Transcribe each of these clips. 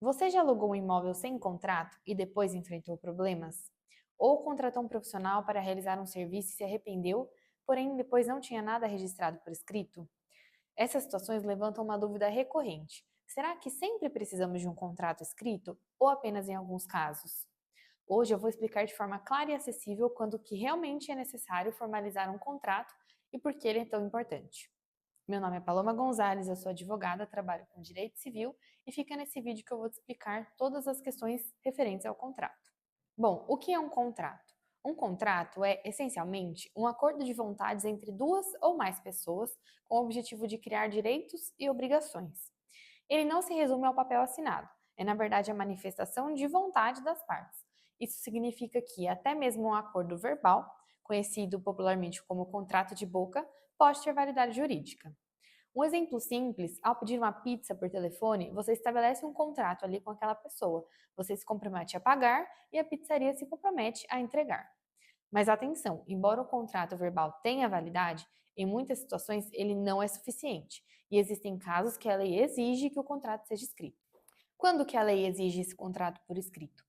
Você já alugou um imóvel sem contrato e depois enfrentou problemas? Ou contratou um profissional para realizar um serviço e se arrependeu, porém depois não tinha nada registrado por escrito? Essas situações levantam uma dúvida recorrente. Será que sempre precisamos de um contrato escrito ou apenas em alguns casos? Hoje eu vou explicar de forma clara e acessível quando que realmente é necessário formalizar um contrato e por que ele é tão importante. Meu nome é Paloma Gonzalez, eu sou advogada, trabalho com direito civil e fica nesse vídeo que eu vou te explicar todas as questões referentes ao contrato. Bom, o que é um contrato? Um contrato é, essencialmente, um acordo de vontades entre duas ou mais pessoas com o objetivo de criar direitos e obrigações. Ele não se resume ao papel assinado, é na verdade a manifestação de vontade das partes. Isso significa que até mesmo um acordo verbal, conhecido popularmente como contrato de boca, pode ter validade jurídica. Um exemplo simples, ao pedir uma pizza por telefone, você estabelece um contrato ali com aquela pessoa. Você se compromete a pagar e a pizzaria se compromete a entregar. Mas atenção, embora o contrato verbal tenha validade, em muitas situações ele não é suficiente. E existem casos que a lei exige que o contrato seja escrito. Quando que a lei exige esse contrato por escrito?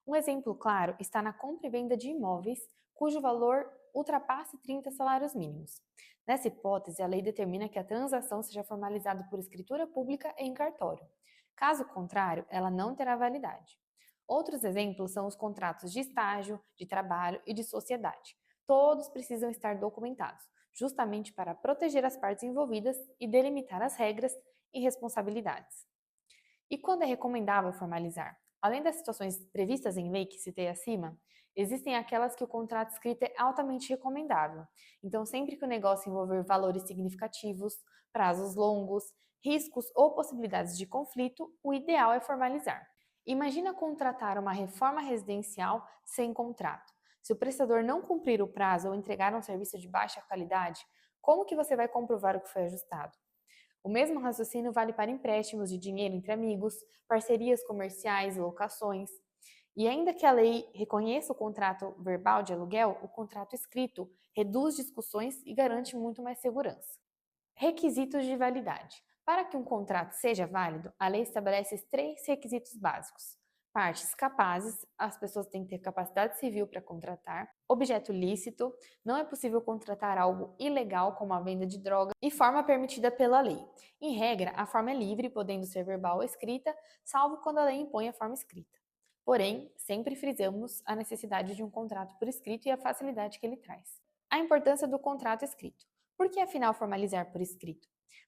Um exemplo claro está na compra e venda de imóveis cujo valor ultrapasse 30 salários mínimos. Nessa hipótese, a lei determina que a transação seja formalizada por escritura pública em cartório. Caso contrário, ela não terá validade. Outros exemplos são os contratos de estágio, de trabalho e de sociedade. Todos precisam estar documentados, justamente para proteger as partes envolvidas e delimitar as regras e responsabilidades. E quando é recomendável formalizar? Além das situações previstas em lei que citei acima, existem aquelas que o contrato escrito é altamente recomendável. Então, sempre que o negócio envolver valores significativos, prazos longos, riscos ou possibilidades de conflito, o ideal é formalizar. Imagina contratar uma reforma residencial sem contrato. Se o prestador não cumprir o prazo ou entregar um serviço de baixa qualidade, como que você vai comprovar o que foi ajustado? O mesmo raciocínio vale para empréstimos de dinheiro entre amigos, parcerias comerciais e locações. E ainda que a lei reconheça o contrato verbal de aluguel, o contrato escrito reduz discussões e garante muito mais segurança. Requisitos de validade. Para que um contrato seja válido, a lei estabelece três requisitos básicos. Partes capazes, as pessoas têm que ter capacidade civil para contratar. Objeto lícito, não é possível contratar algo ilegal como a venda de droga. E forma permitida pela lei. Em regra, a forma é livre, podendo ser verbal ou escrita, salvo quando a lei impõe a forma escrita. Porém, sempre frisamos a necessidade de um contrato por escrito e a facilidade que ele traz. A importância do contrato escrito. Por que afinal formalizar por escrito?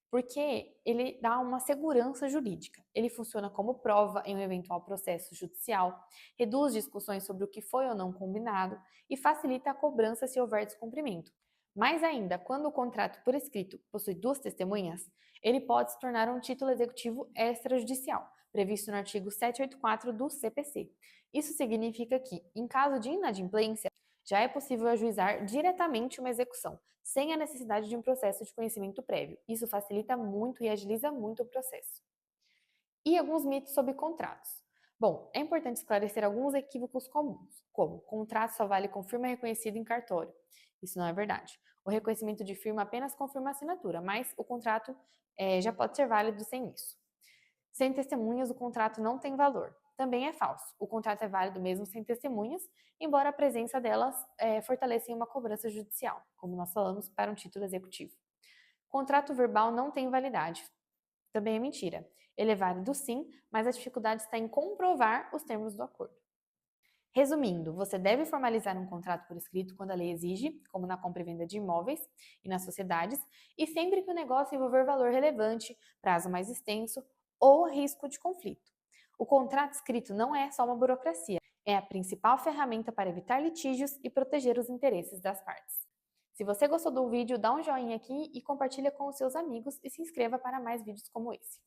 Porque ele dá uma segurança jurídica. Ele funciona como prova em um eventual processo judicial, reduz discussões sobre o que foi ou não combinado e facilita a cobrança se houver descumprimento. Mais ainda, quando o contrato por escrito possui duas testemunhas, ele pode se tornar um título executivo extrajudicial, previsto no artigo 784 do CPC. Isso significa que, em caso de inadimplência, já é possível ajuizar diretamente uma execução, sem a necessidade de um processo de conhecimento prévio. Isso facilita muito e agiliza muito o processo. E alguns mitos sobre contratos. Bom, é importante esclarecer alguns equívocos comuns, como contrato só vale com firma reconhecida em cartório. Isso não é verdade. O reconhecimento de firma apenas confirma a assinatura, mas o contrato já pode ser válido sem isso. Sem testemunhas, o contrato não tem valor. Também é falso. O contrato é válido mesmo sem testemunhas, embora a presença delas fortaleça em uma cobrança judicial, como nós falamos, para um título executivo. Contrato verbal não tem validade. Também é mentira. Ele é válido sim, mas a dificuldade está em comprovar os termos do acordo. Resumindo, você deve formalizar um contrato por escrito quando a lei exige, como na compra e venda de imóveis e nas sociedades, e sempre que o negócio envolver valor relevante, prazo mais extenso ou risco de conflito. O contrato escrito não é só uma burocracia, é a principal ferramenta para evitar litígios e proteger os interesses das partes. Se você gostou do vídeo, dá um joinha aqui e compartilha com os seus amigos e se inscreva para mais vídeos como esse.